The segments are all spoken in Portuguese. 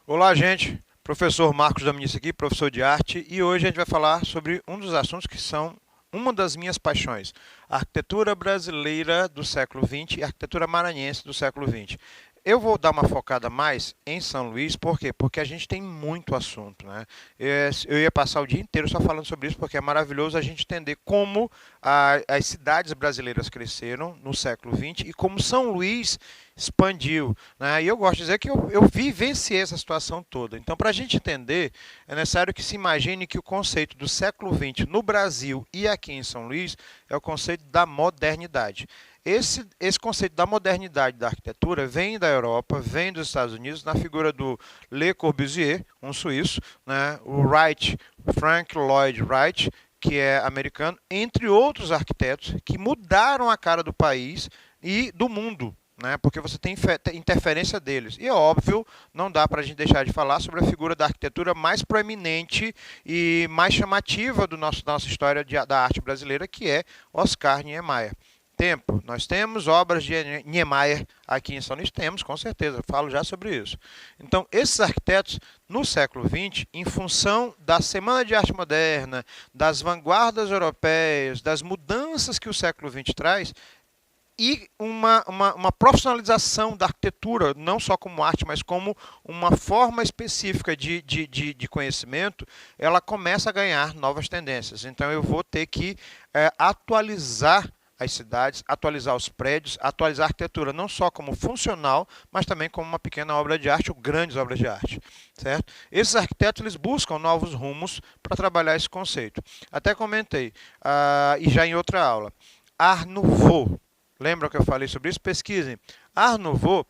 Olá, gente. Professor Marcos Dominici aqui, professor de arte, e hoje a gente vai falar sobre um dos assuntos que são uma das minhas paixões, a arquitetura brasileira do século XX e a arquitetura maranhense do século XX. Eu vou dar uma focada mais em São Luís, por quê? Porque a gente tem muito assunto, né? Eu ia passar o dia inteiro só falando sobre isso, porque é maravilhoso a gente entender como as cidades brasileiras cresceram no século XX e como São Luís expandiu, né? E eu gosto de dizer que eu vivenciei essa situação toda. Então, para a gente entender, é necessário que se imagine que o conceito do século XX no Brasil e aqui em São Luís é o conceito da modernidade. Esse conceito da modernidade da arquitetura vem da Europa, vem dos Estados Unidos, na figura do Le Corbusier, um suíço, né? O Wright, Frank Lloyd Wright, que é americano, entre outros arquitetos que mudaram a cara do país e do mundo, né? Porque você tem interferência deles. E é óbvio, não dá para a gente deixar de falar sobre a figura da arquitetura mais proeminente e mais chamativa da nossa história da arte brasileira, que é Oscar Niemeyer. Nós temos obras de Niemeyer aqui em São Luís? Temos, com certeza, eu falo já sobre isso. Então, esses arquitetos, no século XX, em função da Semana de Arte Moderna, das vanguardas europeias, das mudanças que o século XX traz, e uma profissionalização da arquitetura, não só como arte, mas como uma forma específica de conhecimento, ela começa a ganhar novas tendências. Então, eu vou ter que atualizar as cidades, atualizar os prédios, atualizar a arquitetura, não só como funcional, mas também como uma pequena obra de arte ou grandes obras de arte, certo? Esses arquitetos eles buscam novos rumos para trabalhar esse conceito. Até comentei, e já em outra aula, Art Nouveau, lembra que eu falei sobre isso? Pesquisem. Art Nouveau,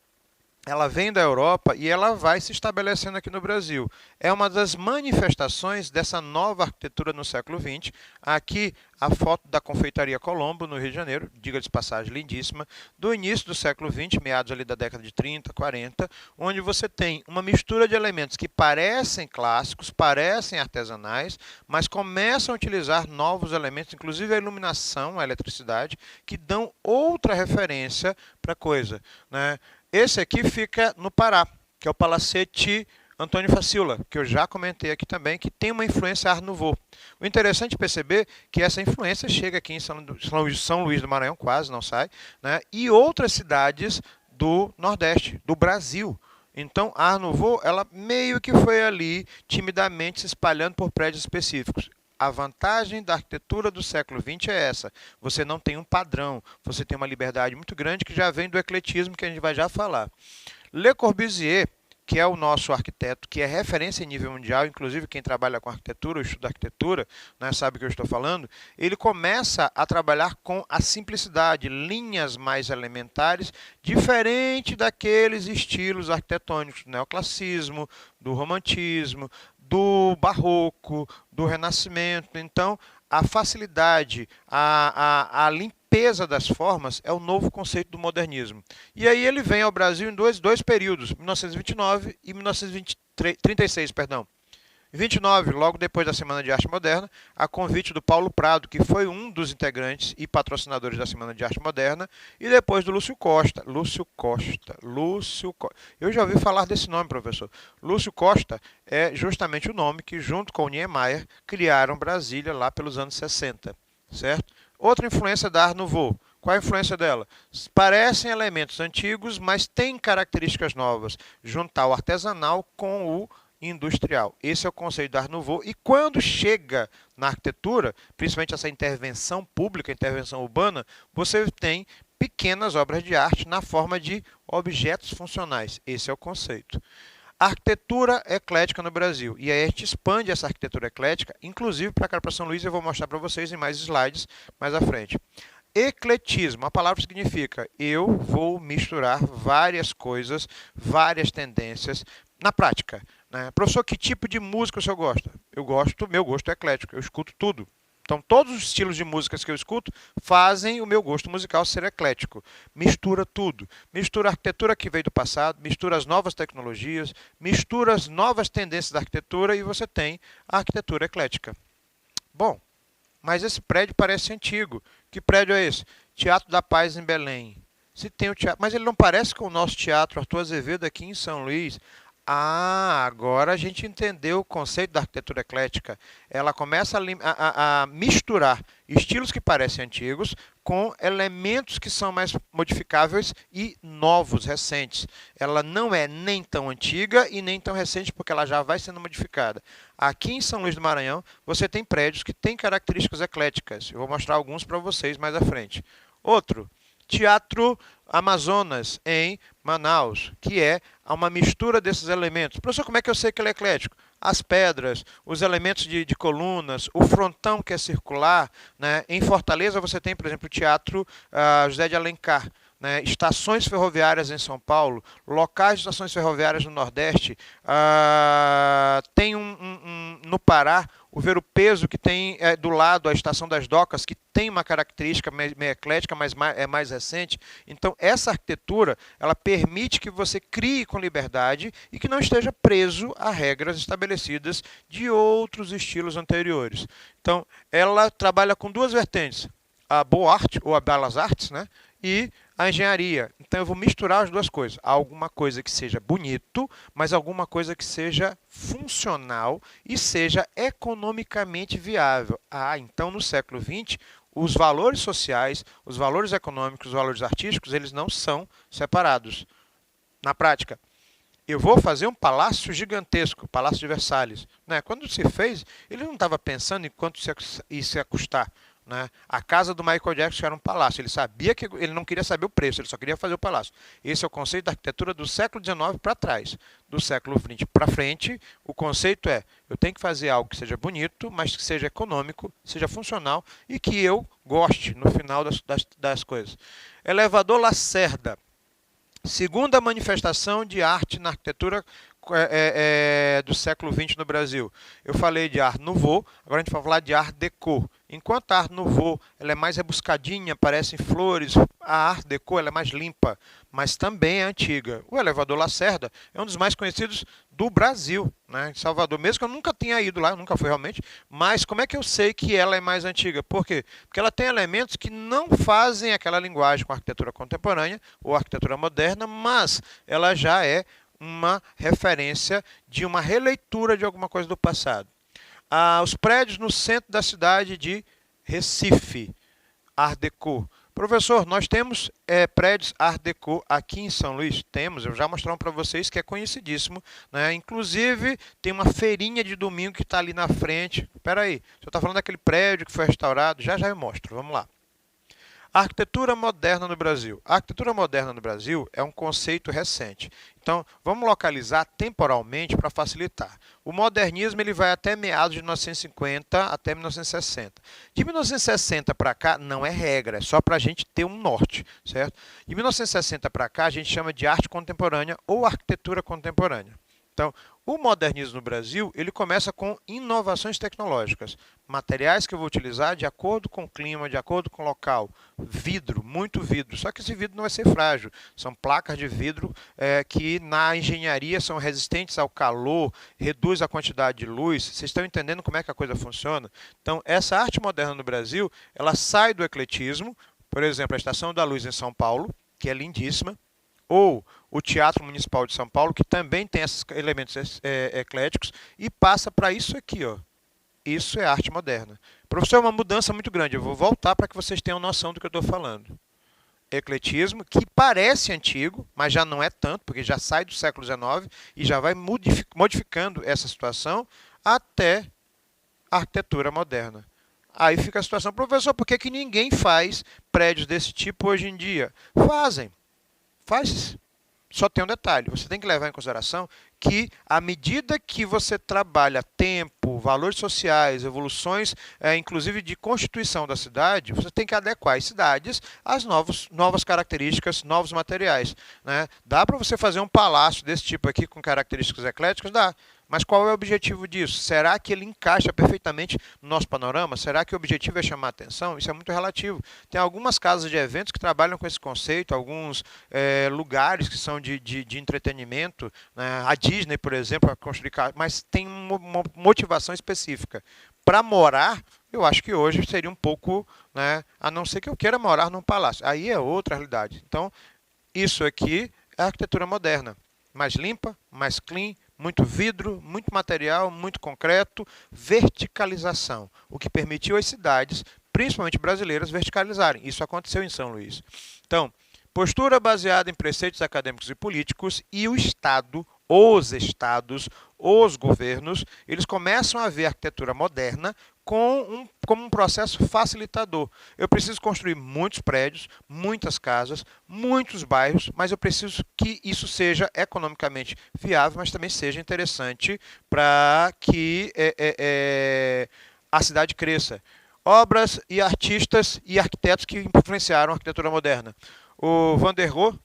ela vem da Europa e ela vai se estabelecendo aqui no Brasil. É uma das manifestações dessa nova arquitetura no século XX. Aqui a foto da Confeitaria Colombo, no Rio de Janeiro, diga-se de passagem, lindíssima, do início do século XX, meados ali da década de 30, 40, onde você tem uma mistura de elementos que parecem clássicos, parecem artesanais, mas começam a utilizar novos elementos, inclusive a iluminação, a eletricidade, que dão outra referência para a coisa, né? Esse aqui fica no Pará, que é o Palacete Antônio Facila, que eu já comentei aqui também, que tem uma influência Art Nouveau. O interessante é perceber que essa influência chega aqui em São Luís do Maranhão, quase não sai, né? E outras cidades do Nordeste, do Brasil. Então, a Art Nouveau, ela meio que foi ali, timidamente se espalhando por prédios específicos. A vantagem da arquitetura do século XX é essa. Você não tem um padrão, você tem uma liberdade muito grande que já vem do ecletismo, que a gente vai já falar. Le Corbusier, que é o nosso arquiteto, que é referência em nível mundial, inclusive quem trabalha com arquitetura, ou estuda arquitetura, né, sabe o que eu estou falando, ele começa a trabalhar com a simplicidade, linhas mais elementares, diferente daqueles estilos arquitetônicos do neoclassicismo, do romantismo, do barroco, do renascimento. Então, a facilidade, a limpeza das formas é o novo conceito do modernismo. E aí ele vem ao Brasil em dois períodos, 1929 e 1936, perdão. 29, logo depois da Semana de Arte Moderna, a convite do Paulo Prado, que foi um dos integrantes e patrocinadores da Semana de Arte Moderna, e depois do Lúcio Costa. Eu já ouvi falar desse nome, professor. Lúcio Costa é justamente o nome que, junto com o Niemeyer, criaram Brasília lá pelos anos 60, certo? Outra influência da Art Nouveau. Qual a influência dela? Parecem elementos antigos, mas têm características novas. Juntar o artesanal com o industrial. Esse é o conceito da Art Nouveau. E quando chega na arquitetura, principalmente essa intervenção pública, intervenção urbana, você tem pequenas obras de arte na forma de objetos funcionais. Esse é o conceito. Arquitetura eclética no Brasil. E aí a gente expande essa arquitetura eclética, inclusive para cá para São Luís, eu vou mostrar para vocês em mais slides mais à frente. Ecletismo, a palavra significa eu vou misturar várias coisas, várias tendências na prática, né? Professor, que tipo de música o senhor gosta? Meu gosto é eclético, eu escuto tudo. Então, todos os estilos de músicas que eu escuto fazem o meu gosto musical ser eclético. Mistura tudo. Mistura a arquitetura que veio do passado, mistura as novas tecnologias, mistura as novas tendências da arquitetura e você tem a arquitetura eclética. Bom, mas esse prédio parece antigo. Que prédio é esse? Teatro da Paz em Belém. Se tem o teatro, mas ele não parece com o nosso teatro Arthur Azevedo aqui em São Luís. Ah, agora a gente entendeu o conceito da arquitetura eclética. Ela começa a misturar estilos que parecem antigos com elementos que são mais modificáveis e novos, recentes. Ela não é nem tão antiga e nem tão recente, porque ela já vai sendo modificada. Aqui em São Luís do Maranhão, você tem prédios que têm características ecléticas. Eu vou mostrar alguns para vocês mais à frente. Outro, Teatro Amazonas, em Manaus, que é uma mistura desses elementos. Professor, como é que eu sei que ele é eclético? As pedras, os elementos de colunas, o frontão que é circular. Né? Em Fortaleza você tem, por exemplo, o Teatro José de Alencar. Né? Estações ferroviárias em São Paulo, locais de estações ferroviárias no Nordeste. Tem no Pará, o Ver o Peso, que tem do lado a Estação das Docas, que tem uma característica meio eclética, mas é mais recente. Então, essa arquitetura, ela permite que você crie com liberdade e que não esteja preso a regras estabelecidas de outros estilos anteriores. Então, ela trabalha com duas vertentes, a boa arte, ou a belas artes, né? E a engenharia. Então eu vou misturar as duas coisas. Alguma coisa que seja bonito, mas alguma coisa que seja funcional e seja economicamente viável. Ah, então no século XX, os valores sociais, os valores econômicos, os valores artísticos, eles não são separados. Na prática, eu vou fazer um palácio gigantesco, o Palácio de Versalhes. Né? Quando se fez, ele não estava pensando em quanto isso ia custar. Né? A casa do Michael Jackson era um palácio. Ele sabia que ele não queria saber o preço, ele só queria fazer o palácio. Esse é o conceito da arquitetura do século XIX para trás. Do século XX para frente, o conceito é: eu tenho que fazer algo que seja bonito, mas que seja econômico, seja funcional e que eu goste no final das coisas. Elevador Lacerda. Segunda manifestação de arte na arquitetura do século XX no Brasil. Eu falei de Art Nouveau, agora a gente vai falar de Art Deco. Enquanto a Art Nouveau ela é mais rebuscadinha, parecem flores, a Art Deco ela é mais limpa, mas também é antiga. O elevador Lacerda é um dos mais conhecidos do Brasil, né? Em Salvador, mesmo que eu nunca tenha ido lá, nunca fui realmente, mas como é que eu sei que ela é mais antiga? Por quê? Porque ela tem elementos que não fazem aquela linguagem com a arquitetura contemporânea ou arquitetura moderna, mas ela já é uma referência de uma releitura de alguma coisa do passado. Os prédios no centro da cidade de Recife, Art Deco. Professor, nós temos prédios Art Deco aqui em São Luís? Temos, eu já mostrei para vocês que é conhecidíssimo. Né? Inclusive, tem uma feirinha de domingo que está ali na frente. Espera aí, o senhor está falando daquele prédio que foi restaurado? Já eu mostro, vamos lá. A arquitetura moderna no Brasil. A arquitetura moderna no Brasil é um conceito recente. Então, vamos localizar temporalmente para facilitar. O modernismo ele vai até meados de 1950 até 1960. De 1960 para cá, não é regra, é só para a gente ter um norte, certo? De 1960 para cá, a gente chama de arte contemporânea ou arquitetura contemporânea. Então, o modernismo no Brasil, ele começa com inovações tecnológicas. Materiais que eu vou utilizar de acordo com o clima, de acordo com o local. Vidro, muito vidro. Só que esse vidro não vai ser frágil. São placas de vidro que na engenharia são resistentes ao calor, reduz a quantidade de luz. Vocês estão entendendo como é que a coisa funciona? Então, essa arte moderna no Brasil, ela sai do ecletismo. Por exemplo, a Estação da Luz em São Paulo, que é lindíssima. Ou o Teatro Municipal de São Paulo, que também tem esses elementos ecléticos, e passa para isso aqui. Ó. Isso é arte moderna. Professor, é uma mudança muito grande. Eu vou voltar para que vocês tenham noção do que eu estou falando. Ecletismo, que parece antigo, mas já não é tanto, porque já sai do século XIX e já vai modificando essa situação até a arquitetura moderna. Aí fica a situação, professor, por que ninguém faz prédios desse tipo hoje em dia? Fazem. Faz. Só tem um detalhe, você tem que levar em consideração que à medida que você trabalha tempo, valores sociais, evoluções, inclusive de constituição da cidade, você tem que adequar as cidades às novas características, novos materiais. Né? Dá para você fazer um palácio desse tipo aqui com características ecléticas? Dá. Mas qual é o objetivo disso? Será que ele encaixa perfeitamente no nosso panorama? Será que o objetivo é chamar a atenção? Isso é muito relativo. Tem algumas casas de eventos que trabalham com esse conceito, alguns lugares que são de entretenimento. Né? A Disney, por exemplo, vai construir, mas tem uma motivação específica. para morar, eu acho que hoje seria um pouco, né, a não ser que eu queira morar num palácio. Aí é outra realidade. Então, isso aqui é a arquitetura moderna. Mais limpa, mais clean, muito vidro, muito material, muito concreto, verticalização, o que permitiu às cidades, principalmente brasileiras, verticalizarem. Isso aconteceu em São Luís. Então, postura baseada em preceitos acadêmicos e políticos e o Estado, os estados, os governos, eles começam a ver a arquitetura moderna como um processo facilitador. Eu preciso construir muitos prédios, muitas casas, muitos bairros, mas eu preciso que isso seja economicamente viável, mas também seja interessante para que a cidade cresça. Obras e artistas e arquitetos que influenciaram a arquitetura moderna. O Van der Rohe,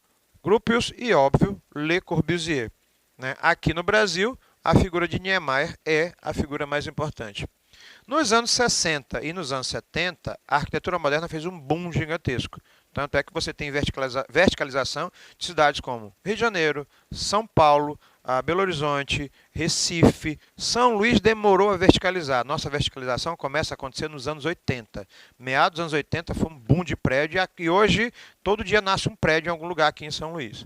Gropius e, óbvio, Le Corbusier. Né? Aqui no Brasil, a figura de Niemeyer é a figura mais importante. Nos anos 60 e nos anos 70, a arquitetura moderna fez um boom gigantesco. Tanto é que você tem verticalização de cidades como Rio de Janeiro, São Paulo, Belo Horizonte, Recife. São Luís demorou a verticalizar. Nossa verticalização começa a acontecer nos anos 80. Meados dos anos 80 foi um boom de prédio e hoje todo dia nasce um prédio em algum lugar aqui em São Luís.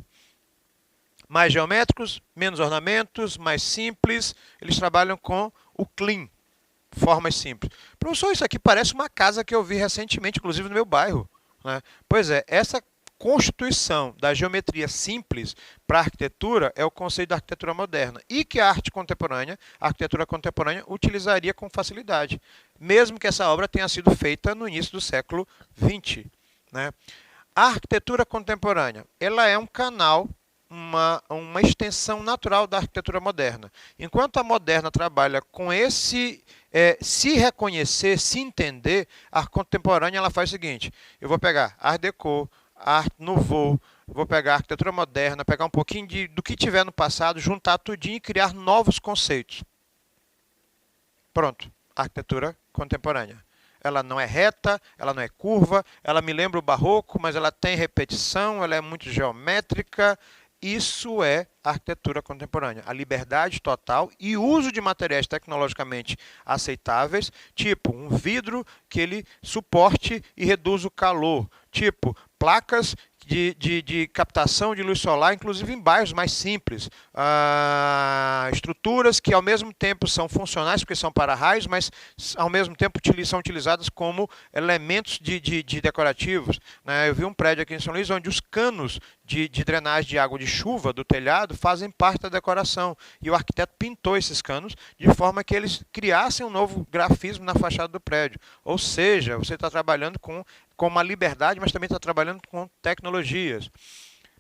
Mais geométricos, menos ornamentos, mais simples. Eles trabalham com o clean, formas simples. Professor, isso aqui parece uma casa que eu vi recentemente, inclusive no meu bairro. Né? Pois é, essa constituição da geometria simples para a arquitetura é o conceito da arquitetura moderna e que a arte contemporânea, a arquitetura contemporânea, utilizaria com facilidade, mesmo que essa obra tenha sido feita no início do século XX. Né? A arquitetura contemporânea, ela é um canal, uma extensão natural da arquitetura moderna. Enquanto a moderna trabalha com esse se reconhecer, se entender, a contemporânea ela faz o seguinte: eu vou pegar Art Deco, Art Nouveau, vou pegar a arquitetura moderna, pegar um pouquinho do que tiver no passado, juntar tudinho e criar novos conceitos. Pronto, arquitetura contemporânea. Ela não é reta, ela não é curva, ela me lembra o barroco, mas ela tem repetição, ela é muito geométrica. Isso é a arquitetura contemporânea, a liberdade total e uso de materiais tecnologicamente aceitáveis, tipo um vidro que ele suporte e reduza o calor, tipo placas de captação de luz solar, inclusive em bairros mais simples. Estruturas que ao mesmo tempo são funcionais, porque são para-raios, mas ao mesmo tempo são utilizadas como elementos de decorativos. Né? Eu vi um prédio aqui em São Luís onde os canos de drenagem de água de chuva do telhado fazem parte da decoração. E o arquiteto pintou esses canos de forma que eles criassem um novo grafismo na fachada do prédio. Ou seja, você está trabalhando com uma liberdade, mas também está trabalhando com tecnologias.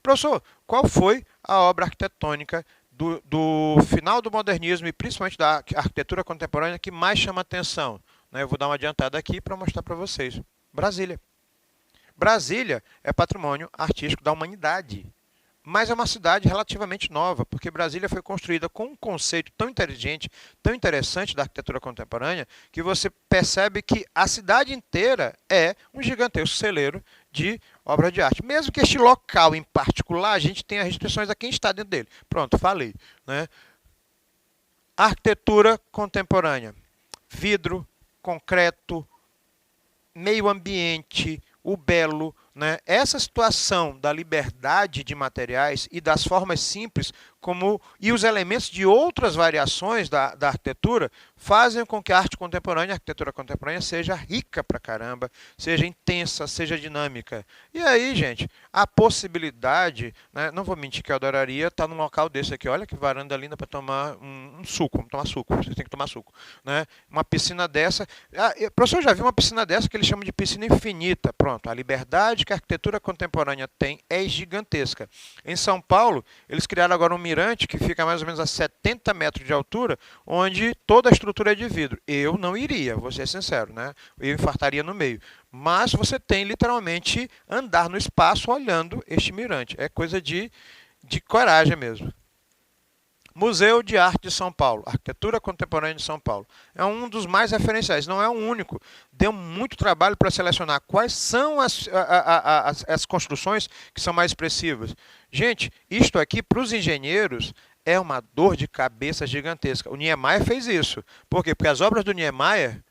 Professor, qual foi a obra arquitetônica do final do modernismo e principalmente da arquitetura contemporânea que mais chama atenção? Eu vou dar uma adiantada aqui para mostrar para vocês. Brasília. Brasília é patrimônio artístico da humanidade. Mas é uma cidade relativamente nova, porque Brasília foi construída com um conceito tão inteligente, tão interessante da arquitetura contemporânea, que você percebe que a cidade inteira é um gigantesco celeiro de obras de arte. Mesmo que este local em particular, a gente tenha restrições a quem está dentro dele. Pronto, falei. Né? Arquitetura contemporânea. Vidro, concreto, meio ambiente, o belo. Né? Essa situação da liberdade de materiais e das formas simples e os elementos de outras variações da arquitetura fazem com que a arte contemporânea, a arquitetura contemporânea, seja rica pra caramba, seja intensa, seja dinâmica. E aí, gente, a possibilidade, né? Não vou mentir que eu adoraria estar num local desse aqui. Olha que varanda linda para tomar um suco. Vamos tomar suco, você tem que tomar suco. Né? Uma piscina dessa. O professor já viu uma piscina dessa que eles chamam de piscina infinita. Pronto, a liberdade que a arquitetura contemporânea tem é gigantesca. Em São Paulo, eles criaram agora um mirante que fica mais ou menos a 70 metros de altura, onde toda a estrutura é de vidro. Eu não iria, vou ser sincero, né? Eu infartaria no meio. Mas você tem literalmente andar no espaço olhando este mirante. É coisa de coragem mesmo. Museu de Arte de São Paulo, Arquitetura Contemporânea de São Paulo. É um dos mais referenciais, não é o único. Deu muito trabalho para selecionar quais são as construções que são mais expressivas. Gente, isto aqui para os engenheiros é uma dor de cabeça gigantesca. O Niemeyer fez isso. Por quê? Porque as obras do Niemeyer,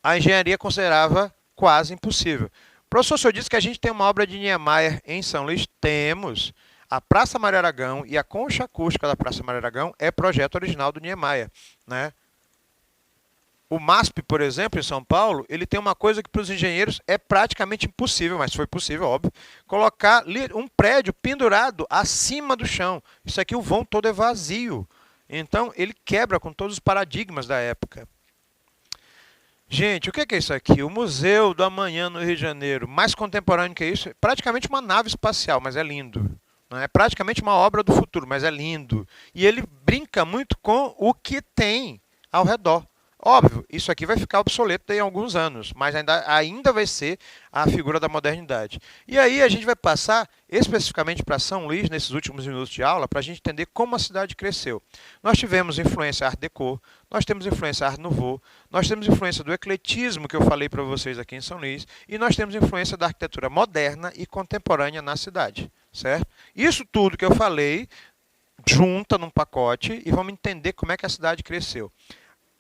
a engenharia considerava quase impossível. Professor, o senhor disse que a gente tem uma obra de Niemeyer em São Luís? Temos. A Praça Mário Aragão e a concha acústica da Praça Mário Aragão é projeto original do Niemeyer, né? O MASP, por exemplo, em São Paulo, ele tem uma coisa que para os engenheiros é praticamente impossível, mas foi possível, óbvio, colocar um prédio pendurado acima do chão. Isso aqui, o vão todo é vazio. Então, ele quebra com todos os paradigmas da época. Gente, o que é isso aqui? O Museu do Amanhã no Rio de Janeiro. Mais contemporâneo que isso? É praticamente uma nave espacial, mas é lindo. Não é praticamente uma obra do futuro, mas é lindo. E ele brinca muito com o que tem ao redor. Óbvio, isso aqui vai ficar obsoleto em alguns anos, mas ainda vai ser a figura da modernidade. E aí a gente vai passar especificamente para São Luís, nesses últimos minutos de aula, para a gente entender como a cidade cresceu. Nós tivemos influência Art Deco, nós temos influência Art Nouveau, nós temos influência do ecletismo, que eu falei para vocês aqui em São Luís, e nós temos influência da arquitetura moderna e contemporânea na cidade, certo? Isso tudo que eu falei, junta num pacote e vamos entender como é que a cidade cresceu.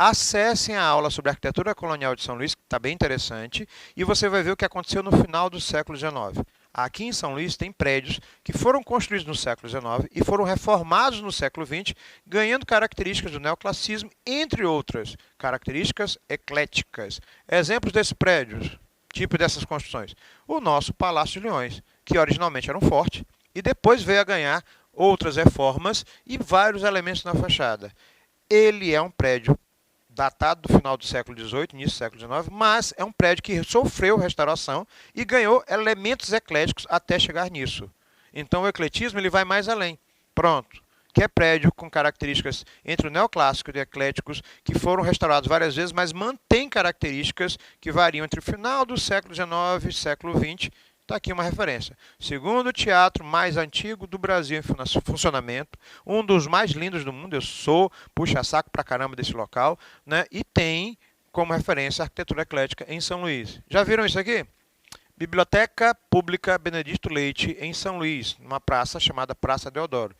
Acessem a aula sobre a arquitetura colonial de São Luís, que está bem interessante, e você vai ver o que aconteceu no final do século XIX. Aqui em São Luís tem prédios que foram construídos no século XIX e foram reformados no século XX, ganhando características do neoclassicismo, entre outras características ecléticas. Exemplos desses prédios, tipo dessas construções. O nosso Palácio de Leões, que originalmente era um forte, e depois veio a ganhar outras reformas e vários elementos na fachada. Ele é um prédio datado do final do século XVIII, início do século XIX, mas é um prédio que sofreu restauração e ganhou elementos ecléticos até chegar nisso. Então o ecletismo ele vai mais além. Pronto. Que é prédio com características entre o neoclássico e ecléticos, que foram restaurados várias vezes, mas mantém características que variam entre o final do século XIX e século XX. Está aqui uma referência. Segundo teatro mais antigo do Brasil em funcionamento, um dos mais lindos do mundo, eu sou puxa-saco pra caramba desse local, né? E tem como referência a arquitetura eclética em São Luís. Já viram isso aqui? Biblioteca Pública Benedito Leite, em São Luís, numa praça chamada Praça Deodoro.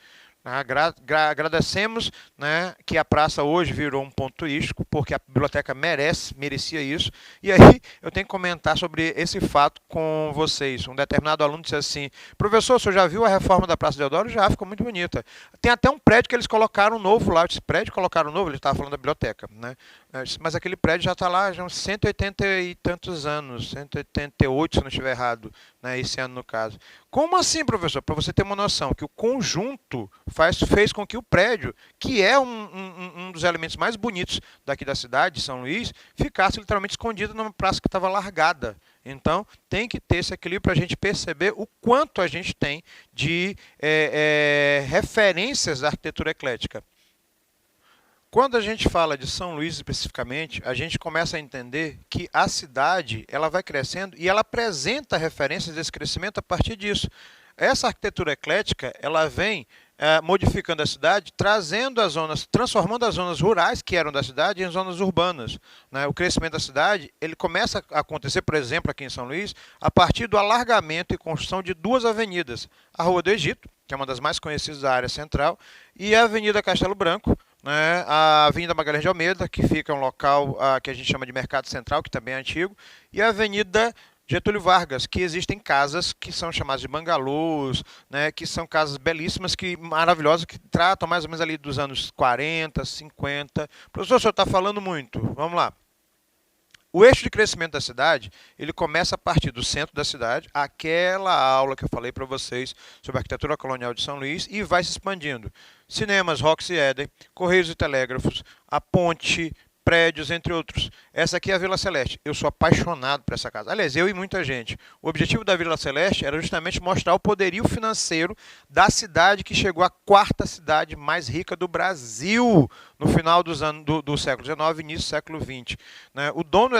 Agradecemos, né, que a praça hoje virou um ponto turístico, porque a biblioteca merecia isso. E aí eu tenho que comentar sobre esse fato com vocês. Um determinado aluno disse assim: professor, o senhor já viu a reforma da Praça Deodoro? Já, ficou muito bonita. Tem até um prédio que eles colocaram novo lá. Esse prédio colocaram novo, ele estava falando da biblioteca, né? Mas aquele prédio já está lá já uns 180 e tantos anos, 188 se não estiver errado, né, esse ano no caso. Como assim, professor? Para você ter uma noção, que o conjunto fez com que o prédio, que é um dos elementos mais bonitos daqui da cidade, de São Luís, ficasse literalmente escondido numa praça que estava largada. Então, tem que ter esse equilíbrio para a gente perceber o quanto a gente tem de referências da arquitetura eclética. Quando a gente fala de São Luís especificamente, a gente começa a entender que a cidade ela vai crescendo e ela apresenta referências desse crescimento a partir disso. Essa arquitetura eclética ela vem modificando a cidade, trazendo as zonas, transformando as zonas rurais que eram da cidade em zonas urbanas, né? O crescimento da cidade ele começa a acontecer, por exemplo, aqui em São Luís, a partir do alargamento e construção de duas avenidas: a Rua do Egito, que é uma das mais conhecidas da área central, e a Avenida Castelo Branco, né, a Avenida Magalhães de Almeida, que fica um local que a gente chama de Mercado Central, que também é antigo, e a Avenida Getúlio Vargas, que existem casas que são chamadas de bangalôs, né, que são casas belíssimas, maravilhosas, que tratam mais ou menos ali dos anos 40, 50. Professor, o senhor está falando muito. Vamos lá. O eixo de crescimento da cidade, ele começa a partir do centro da cidade, aquela aula que eu falei para vocês sobre a arquitetura colonial de São Luís, e vai se expandindo. Cinemas, Roxy e Éden, Correios e Telégrafos, a ponte, prédios, entre outros. Essa aqui é a Vila Celeste. Eu sou apaixonado por essa casa. Aliás, eu e muita gente. O objetivo da Vila Celeste era justamente mostrar o poderio financeiro da cidade que chegou à quarta cidade mais rica do Brasil no final do século XIX e início do século XX. Né? O dono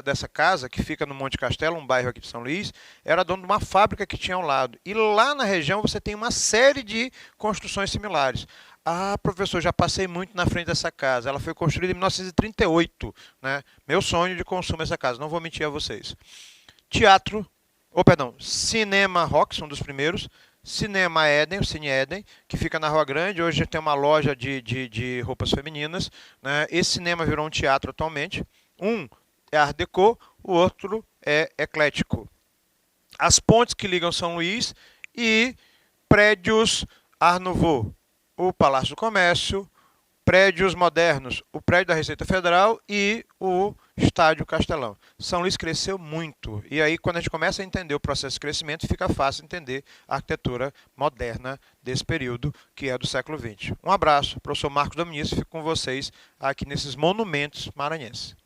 dessa casa, que fica no Monte Castelo, um bairro aqui de São Luís, era dono de uma fábrica que tinha ao lado. E lá na região você tem uma série de construções similares. Ah, professor, já passei muito na frente dessa casa. Ela foi construída em 1938. Né? Meu sonho de consumo essa casa, não vou mentir a vocês. Cinema Rox, um dos primeiros. Cinema Éden, o Cine Éden, que fica na Rua Grande. Hoje tem uma loja de roupas femininas, né? Esse cinema virou um teatro atualmente. Um é Art Deco, o outro é eclético. As pontes que ligam São Luís e prédios Art Nouveau, o Palácio do Comércio, prédios modernos, o prédio da Receita Federal e o Estádio Castelão. São Luís cresceu muito, e aí quando a gente começa a entender o processo de crescimento, fica fácil entender a arquitetura moderna desse período, que é do século XX. Um abraço, professor Marcos Dominici, fico com vocês aqui nesses monumentos maranhenses.